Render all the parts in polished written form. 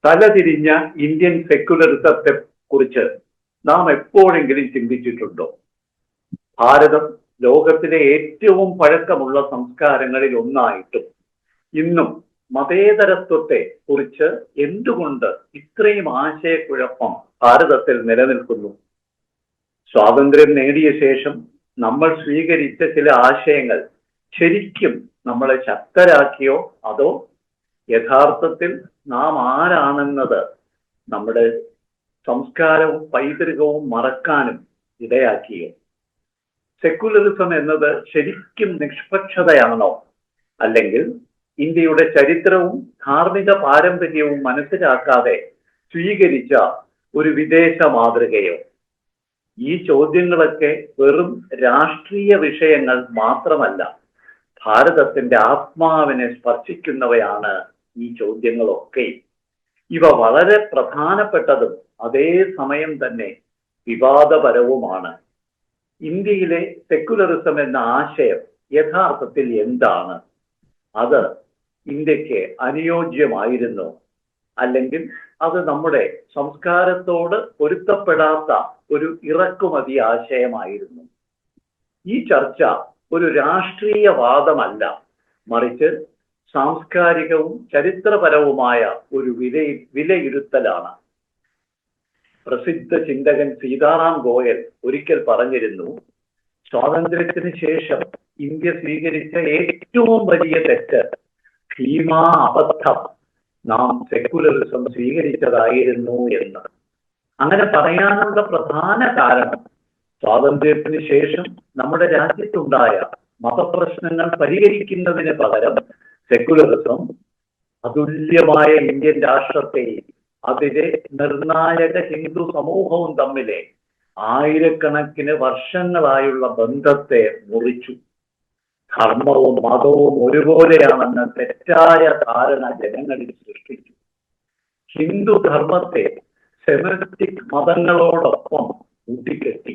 തലതിരിഞ്ഞ Indian സെക്യുലറിസത്തെ കുറിച്ച് നാം എപ്പോഴെങ്കിലും ചിന്തിച്ചിട്ടുണ്ടോ? ഭാരതം ലോകത്തിലെ ഏറ്റവും പഴക്കമുള്ള സംസ്കാരങ്ങളിൽ ഒന്നായിട്ടും ഇന്നും മതേതരത്വത്തെ കുറിച്ച് എന്തുകൊണ്ട് ഇത്രയും ആശയക്കുഴപ്പം ഭാരതത്തിൽ നിലനിൽക്കുന്നു? സ്വാതന്ത്ര്യം നേടിയ ശേഷം നമ്മൾ സ്വീകരിച്ച ചില ആശയങ്ങൾ ശരിക്കും നമ്മളെ ശക്തരാക്കിയോ, അതോ യഥാർത്ഥത്തിൽ നാം ആരാണെന്നത് നമ്മുടെ സംസ്കാരവും പൈതൃകവും മറക്കാനും ഇടയാക്കിയോ? സെക്യുലറിസം എന്നത് ശരിക്കും നിഷ്പക്ഷതയാണോ, അല്ലെങ്കിൽ ഇന്ത്യയുടെ ചരിത്രവും ധാർമ്മിക പാരമ്പര്യവും മനസ്സിലാക്കാതെ സ്വീകരിച്ച ഒരു വിദേശ മാതൃകയോ? ഈ ചോദ്യങ്ങളൊക്കെ വെറും രാഷ്ട്രീയ വിഷയങ്ങൾ മാത്രമല്ല, ഭാരതത്തിന്റെ ആത്മാവിനെ സ്പർശിക്കുന്നവയാണ് ഈ ചോദ്യങ്ങളൊക്കെ. ഇവ വളരെ പ്രധാനപ്പെട്ടതും അതേസമയം തന്നെ വിവാദപരവുമാണ്. ഇന്ത്യയിലെ സെക്യുലറിസം എന്ന ആശയം യഥാർത്ഥത്തിൽ എന്താണ്? അത് ഇന്ത്യക്ക് അനുയോജ്യമായിരുന്നു, അല്ലെങ്കിൽ അത് നമ്മുടെ സംസ്കാരത്തോട് പൊരുത്തപ്പെടാത്ത ഒരു ഇറക്കുമതി ആശയമായിരുന്നു? ഈ ചർച്ച ഒരു രാഷ്ട്രീയ വാദമല്ല, മറിച്ച് സാംസ്കാരികവും ചരിത്രപരവുമായ ഒരു വിലയിരുത്തലാണ്. പ്രസിദ്ധ ചിന്തകൻ സീതാറാം ഗോയൽ ഒരിക്കൽ പറഞ്ഞിരുന്നു, സ്വാതന്ത്ര്യത്തിന് ശേഷം ഇന്ത്യ സ്വീകരിച്ച ഏറ്റവും വലിയ തെറ്റ്, ഭീമാ അബദ്ധം, നാം സെക്യുലറിസം സ്വീകരിച്ചതായിരുന്നു എന്ന്. അങ്ങനെ പറയാനുള്ള പ്രധാന കാരണം, സ്വാതന്ത്ര്യത്തിന് ശേഷം നമ്മുടെ രാജ്യത്തുണ്ടായ മതപ്രശ്നങ്ങൾ പരിഹരിക്കുന്നതിന് പകരം സെക്യുലറിസം അതുല്യമായ ഇന്ത്യൻ രാഷ്ട്രത്തെയും അതിലെ നിർണായക ഹിന്ദു സമൂഹവും തമ്മിലെ ആയിരക്കണക്കിന് വർഷങ്ങളായുള്ള ബന്ധത്തെ മുറിച്ചു. ധർമ്മവും മതവും ഒരുപോലെയാണെന്ന തെറ്റായ ധാരണ ജനങ്ങളിൽ സൃഷ്ടിച്ചു. ഹിന്ദു ധർമ്മത്തെ സെമിറ്റിക് മതങ്ങളോടൊപ്പം കൂട്ടിക്കെട്ടി.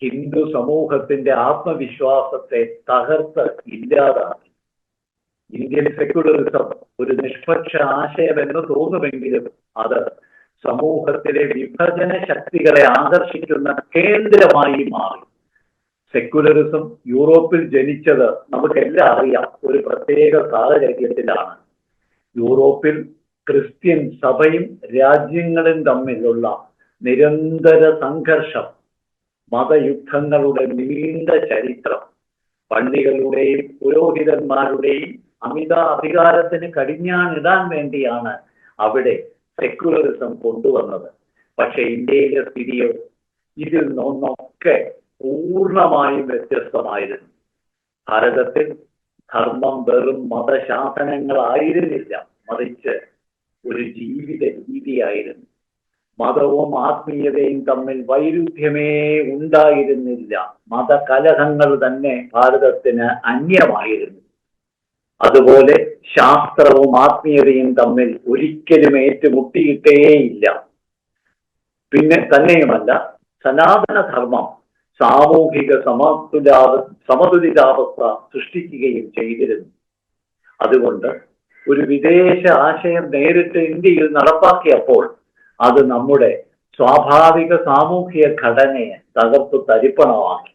ഹിന്ദു സമൂഹത്തിന്റെ ആത്മവിശ്വാസത്തെ തകർത്ത് ഇല്ലാതാക്കി. ഇന്ത്യൻ സെക്യുലറിസം ഒരു നിഷ്പക്ഷ ആശയമെന്ന് തോന്നുമെങ്കിലും അത് സമൂഹത്തിലെ വിഭജന ശക്തികളെ ആകർഷിക്കുന്ന കേന്ദ്രമായി മാറി. സെക്യുലറിസം യൂറോപ്പിൽ ജനിച്ചത് നമുക്കെല്ലാം അറിയാം, ഒരു പ്രത്യേക സാഹചര്യത്തിലാണ്. യൂറോപ്പിൽ ക്രിസ്ത്യൻ സഭയും രാജ്യങ്ങളും തമ്മിലുള്ള നിരന്തര സംഘർഷം, മതയുദ്ധങ്ങളുടെ നീണ്ട ചരിത്രം, പള്ളികളുടെയും പുരോഹിതന്മാരുടെയും അമിത അധികാരത്തിന് കടിഞ്ഞാണിടാൻ വേണ്ടിയാണ് അവിടെ സെക്യുലറിസം കൊണ്ടുവന്നത്. പക്ഷെ ഇന്ത്യയിലെ സ്ഥിതിയോ ഇതിൽ നിന്നൊക്കെ പൂർണ്ണമായും വ്യത്യസ്തമായിരുന്നു. ഭാരതത്തിൽ ധർമ്മം വെറും മതശാസനങ്ങളായിരുന്നില്ല, മറിച്ച് ഒരു ജീവിത രീതിയായിരുന്നു. മതവും ആത്മീയതയും തമ്മിൽ വൈരുദ്ധ്യമേ ഉണ്ടായിരുന്നില്ല. മതകലഹങ്ങൾ തന്നെ ഭാരതത്തിന് അന്യമായിരുന്നു. അതുപോലെ ശാസ്ത്രവും ആത്മീയതയും തമ്മിൽ ഒരിക്കലും ഏറ്റുമുട്ടിയിട്ടേയില്ല. പിന്നെ തന്നെയുമല്ല, സനാതന ധർമ്മം സാമൂഹിക സമതുലിതാവസ്ഥ സൃഷ്ടിക്കുകയും ചെയ്തിരുന്നു. അതുകൊണ്ട് ഒരു വിദേശ ആശയം നേരിട്ട് ഇന്ത്യയിൽ നടപ്പാക്കിയപ്പോൾ അത് നമ്മുടെ സ്വാഭാവിക സാമൂഹിക ഘടനയെ തകർത്തു തരിപ്പണമാക്കി.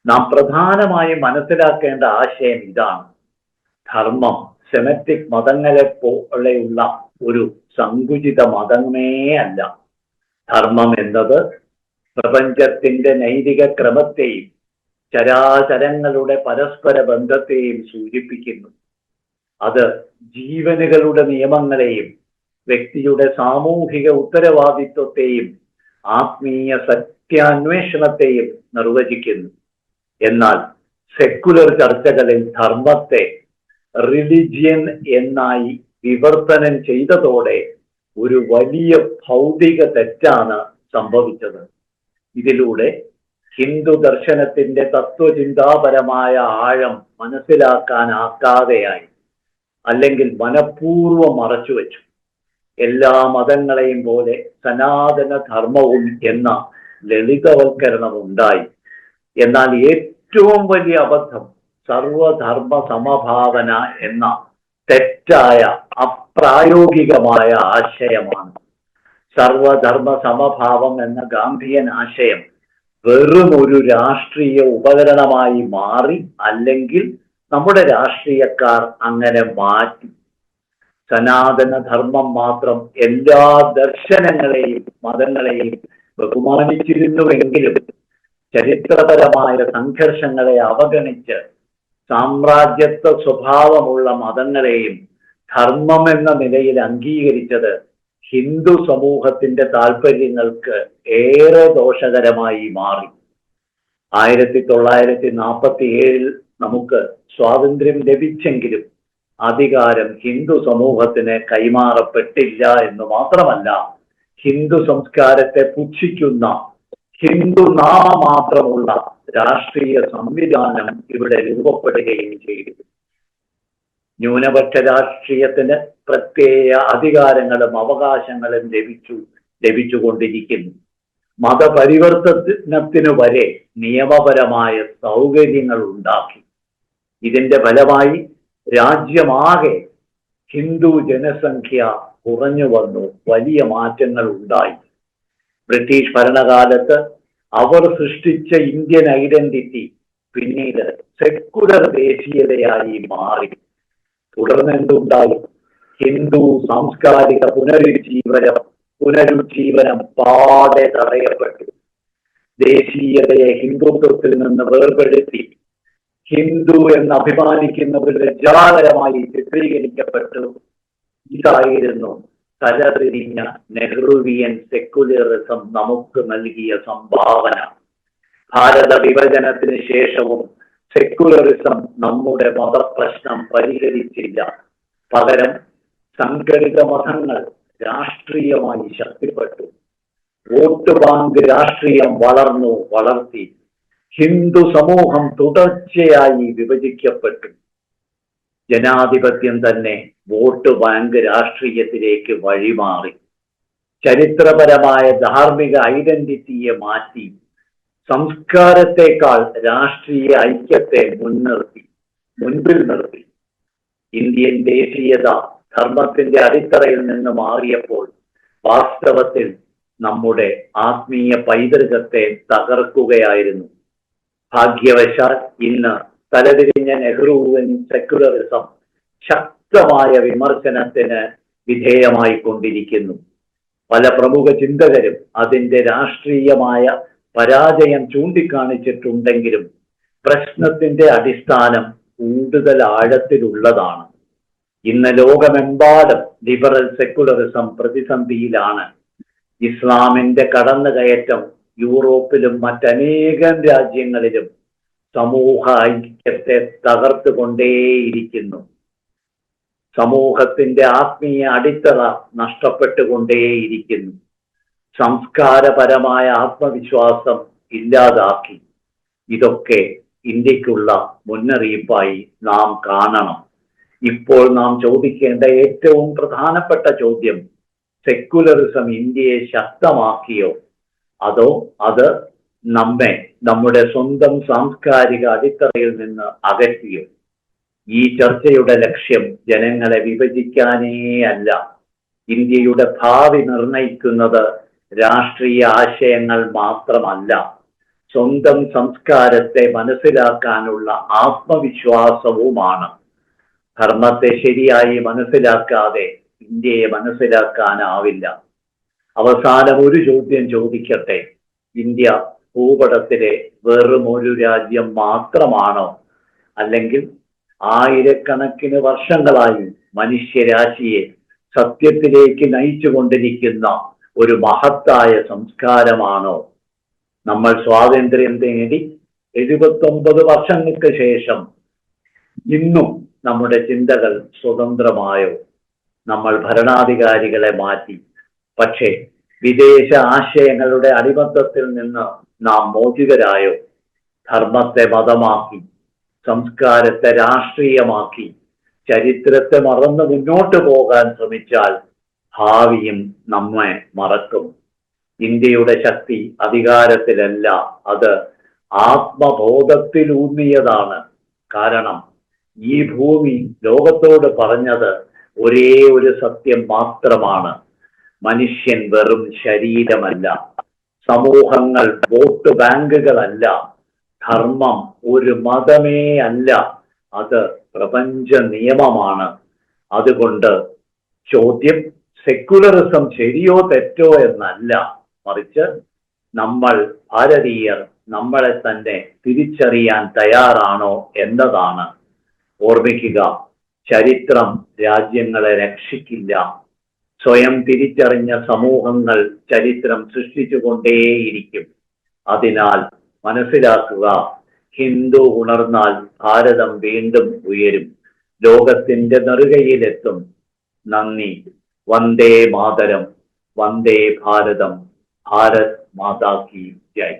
നാം പ്രധാനമായും മനസ്സിലാക്കേണ്ട ആശയം ഇതാണ്: ധർമ്മം സെമറ്റിക് മതങ്ങളെ പോലെയുള്ള ഒരു സങ്കുചിത മതമേ അല്ല. ധർമ്മം എന്നത് പ്രപഞ്ചത്തിന്റെ നൈതിക ക്രമത്തെയും ചരാചരങ്ങളുടെ പരസ്പര ബന്ധത്തെയും സൂചിപ്പിക്കുന്നു. അത് ജീവനുകളുടെ നിയമങ്ങളെയും വ്യക്തിയുടെ സാമൂഹിക ഉത്തരവാദിത്വത്തെയും ആത്മീയ സത്യാന്വേഷണത്തെയും നിർവചിക്കുന്നു. എന്നാൽ സെക്യുലർ ചർച്ചകളിൽ ധർമ്മത്തെ റിലിജിയൻ എന്നായി വിവർത്തനം ചെയ്തതോടെ ഒരു വലിയ ഭൗതിക തെറ്റാണ് സംഭവിച്ചത്. ഇതിലൂടെ ഹിന്ദു ദർശനത്തിന്റെ തത്വചിന്താപരമായ ആഴം മനസ്സിലാക്കാനാകാതെയായി, അല്ലെങ്കിൽ മനഃപൂർവ്വം മറച്ചുവെച്ചു. എല്ലാ മതങ്ങളെയും പോലെ സനാതന ധർമ്മവും എന്ന ലളിതവൽക്കരണം ഉണ്ടായി. എന്നാൽ ഏറ്റവും വലിയ അബദ്ധം സർവധർമ്മ സമഭാവന എന്ന തെറ്റായ അപ്രായോഗികമായ ആശയമാണ്. സർവധർമ്മ സമഭാവം എന്ന ഗാന്ധിയൻ ആശയം വെറും ഒരു രാഷ്ട്രീയ ഉപകരണമായി മാറി, അല്ലെങ്കിൽ നമ്മുടെ രാഷ്ട്രീയക്കാർ അങ്ങനെ മാറ്റി. സനാതന ധർമ്മം മാത്രം എല്ലാ ദർശനങ്ങളെയും മതങ്ങളെയും ബഹുമാനിച്ചിരുന്നുവെങ്കിലും ചരിത്രപരമായ സംഘർഷങ്ങളെ അവഗണിച്ച് സാമ്രാജ്യത്വ സ്വഭാവമുള്ള മതങ്ങളെയും ധർമ്മം എന്ന നിലയിൽ അംഗീകരിച്ചത് ഹിന്ദു സമൂഹത്തിന്റെ താല്പര്യങ്ങൾക്ക് ഏറെ ദോഷകരമായി മാറി. 1947 നമുക്ക് സ്വാതന്ത്ര്യം ലഭിച്ചെങ്കിലും അധികാരം ഹിന്ദു സമൂഹത്തിന് കൈമാറപ്പെട്ടില്ല എന്ന് മാത്രമല്ല, ഹിന്ദു സംസ്കാരത്തെ പുച്ഛിക്കുന്ന ഹിന്ദു നാമമാത്രമുള്ള രാഷ്ട്രീയ സംവിധാനം ഇവിടെ രൂപപ്പെടുകയും ചെയ്തു. ന്യൂനപക്ഷ രാഷ്ട്രീയത്തിന് പ്രത്യേക അധികാരങ്ങളും അവകാശങ്ങളും ലഭിച്ചുകൊണ്ടിരിക്കുന്നു. മതപരിവർത്തനത്തിനു വരെ നിയമപരമായ സൗകര്യങ്ങൾ ഉണ്ടാക്കി. ഇതിന്റെ ഫലമായി രാജ്യമാകെ ഹിന്ദു ജനസംഖ്യ കുറഞ്ഞു വന്നു, വലിയ മാറ്റങ്ങൾ ഉണ്ടായി. ബ്രിട്ടീഷ് ഭരണകാലത്ത് അവർ സൃഷ്ടിച്ച ഇന്ത്യൻ ഐഡന്റിറ്റി പിന്നീട് സെക്കുലർ ദേശീയതയായി മാറി. തുടർന്ന് എന്തുണ്ടായി? ഹിന്ദു സാംസ്കാരിക പുനരുജ്ജീവനം പാടെ തടയപ്പെട്ടു. ദേശീയതയെ ഹിന്ദുത്വത്തിൽ നിന്ന് വേർപെടുത്തി ഹിന്ദു എന്ന് അഭിമാനിക്കുന്നവരുടെ ജാലകമായി ചിത്രീകരിക്കപ്പെട്ടു. ഇതായിരുന്നു തലതിരിഞ്ഞ നെഹ്റുവിയൻ സെക്കുലറിസം നമുക്ക് നൽകിയ സംഭാവന. ഭാരത വിഭജനത്തിന് ശേഷവും സെക്കുലറിസം നമ്മുടെ മതപ്രശ്നം പരിഹരിച്ചില്ല. പകരം സംഘടിത മതങ്ങൾ രാഷ്ട്രീയമായി ശക്തിപ്പെട്ടു. വോട്ട് ബാങ്ക് രാഷ്ട്രീയം വളർത്തി. ഹിന്ദു സമൂഹം തുടർച്ചയായി വിഭജിക്കപ്പെട്ടു. ജനാധിപത്യം തന്നെ വോട്ട് ബാങ്ക് രാഷ്ട്രീയത്തിലേക്ക് വഴിമാറി. ചരിത്രപരമായ ധാർമ്മിക ഐഡന്റിറ്റിയെ മാറ്റി സംസ്കാരത്തെക്കാൾ രാഷ്ട്രീയ ഐക്യത്തെ മുൻപിൽ നിർത്തി. ഇന്ത്യൻ ദേശീയത ധർമ്മത്തിന്റെ അടിത്തറയിൽ നിന്ന് മാറിയപ്പോൾ വാസ്തവത്തിൽ നമ്മുടെ ആത്മീയ പൈതൃകത്തെ തകർക്കുകയായിരുന്നു. ഭാഗ്യവശാൽ ഇന്ന് തലതിരിഞ്ഞ നെഹ്റുവിൻ സെക്കുലറിസം ശക്തമായ വിമർശനത്തിന് വിധേയമായി കൊണ്ടിരിക്കുന്നു. പല പ്രമുഖ ചിന്തകരും അതിന്റെ രാഷ്ട്രീയമായ പരാജയം ചൂണ്ടിക്കാണിച്ചിട്ടുണ്ടെങ്കിലും പ്രശ്നത്തിന്റെ അടിസ്ഥാനം കൂടുതൽ ആഴത്തിലുള്ളതാണ്. ഇന്ന് ലോകമെമ്പാടും ലിബറൽ സെക്കുലറിസം പ്രതിസന്ധിയിലാണ്. ഇസ്ലാമിന്റെ കടന്നുകയറ്റം യൂറോപ്പിലും മറ്റനേകം രാജ്യങ്ങളിലും സമൂഹ ഐക്യത്തെ തകർത്തുകൊണ്ടേയിരിക്കുന്നു. സമൂഹത്തിന്റെ ആത്മീയ അടിത്തറ നഷ്ടപ്പെട്ടുകൊണ്ടേയിരിക്കുന്നു. സംസ്കാരപരമായ ആത്മവിശ്വാസം ഇല്ലാതാക്കി. ഇതൊക്കെ ഇന്ത്യക്കുള്ള മുന്നറിയിപ്പായി നാം കാണണം. ഇപ്പോൾ നാം ചോദിക്കേണ്ട ഏറ്റവും പ്രധാനപ്പെട്ട ചോദ്യം, സെക്കുലറിസം ഇന്ത്യയെ ശക്തമാക്കിയോ അതോ അത് നമ്മെ നമ്മുടെ സ്വന്തം സാംസ്കാരിക അടിത്തറയിൽ നിന്ന് അകറ്റിയോ? ഈ ചർച്ചയുടെ ലക്ഷ്യം ജനങ്ങളെ വിഭജിക്കാനേ അല്ല. ഇന്ത്യയുടെ ഭാവി നിർണയിക്കുന്നത് രാഷ്ട്രീയ ആശയങ്ങൾ മാത്രമല്ല, സ്വന്തം സംസ്കാരത്തെ മനസ്സിലാക്കാനുള്ള ആത്മവിശ്വാസവുമാണ്. ധർമ്മത്തെ ശരിയായി മനസ്സിലാക്കാതെ ഇന്ത്യയെ മനസ്സിലാക്കാനാവില്ല. അവസാനം ഒരു ചോദ്യം ചോദിക്കട്ടെ. ഇന്ത്യ ഭൂപടത്തിലെ വെറും ഒരു രാജ്യം മാത്രമാണോ? അല്ലെങ്കിൽ ആയിരക്കണക്കിന് വർഷങ്ങളായി മനുഷ്യരാശിയെ സത്യത്തിലേക്ക് നയിച്ചുകൊണ്ടിരിക്കുന്ന ഒരു മഹത്തായ സംസ്കാരമാണോ? നമ്മൾ സ്വാതന്ത്ര്യം നേടി 79 വർഷങ്ങൾക്ക് ശേഷം ഇന്നും നമ്മുടെ ചിന്തകൾ സ്വതന്ത്രമായോ? നമ്മൾ ഭരണാധികാരികളെ മാറ്റി, പക്ഷേ വിദേശ ആശയങ്ങളുടെ അടിമത്തത്തിൽ നിന്ന് നാം മോചിതരായോ? ധർമ്മത്തെ മതമാക്കി, സംസ്കാരത്തെ രാഷ്ട്രീയമാക്കി, ചരിത്രത്തെ മറന്ന് മുന്നോട്ട് പോകാൻ ശ്രമിച്ചാൽ ഭാവിയും നമ്മെ മറക്കും. ഇന്ത്യയുടെ ശക്തി അധികാരത്തിലല്ല, അത് ആത്മബോധത്തിലൂന്നിയതാണ്. കാരണം ഈ ഭൂമി ലോകത്തോട് പറഞ്ഞത് ഒരേ ഒരു സത്യം മാത്രമാണ്. മനുഷ്യൻ വെറും ശരീരമല്ല, സമൂഹങ്ങൾ വോട്ട് ബാങ്കുകളല്ല, ധർമ്മം ഒരു മതമേ അല്ല, അത് പ്രപഞ്ച നിയമമാണ്. അതുകൊണ്ട് ചോദ്യം സെക്യുലറിസം ശരിയോ തെറ്റോ എന്നല്ല, മറിച്ച് നമ്മൾ ഭാരതീയർ നമ്മളെ തന്നെ തിരിച്ചറിയാൻ തയ്യാറാണോ എന്നതാണ്. ഓർമ്മിക്കുക, ചരിത്രം രാജ്യങ്ങളെ രക്ഷിക്കില്ല. സ്വയം തിരിച്ചറിഞ്ഞ സമൂഹങ്ങൾ ചരിത്രം സൃഷ്ടിച്ചുകൊണ്ടേയിരിക്കും. അതിനാൽ മനസ്സിലാക്കുക, ഹിന്ദു ഉണർന്നാൽ ഭാരതം വീണ്ടും ഉയരും, ലോകത്തിന്റെ നെറുകയിലെത്തും. നന്ദി. വന്ദേ മാതരം, വന്ദേ ഭാരതം, ഭാരത് മാതാ കി ജയ്.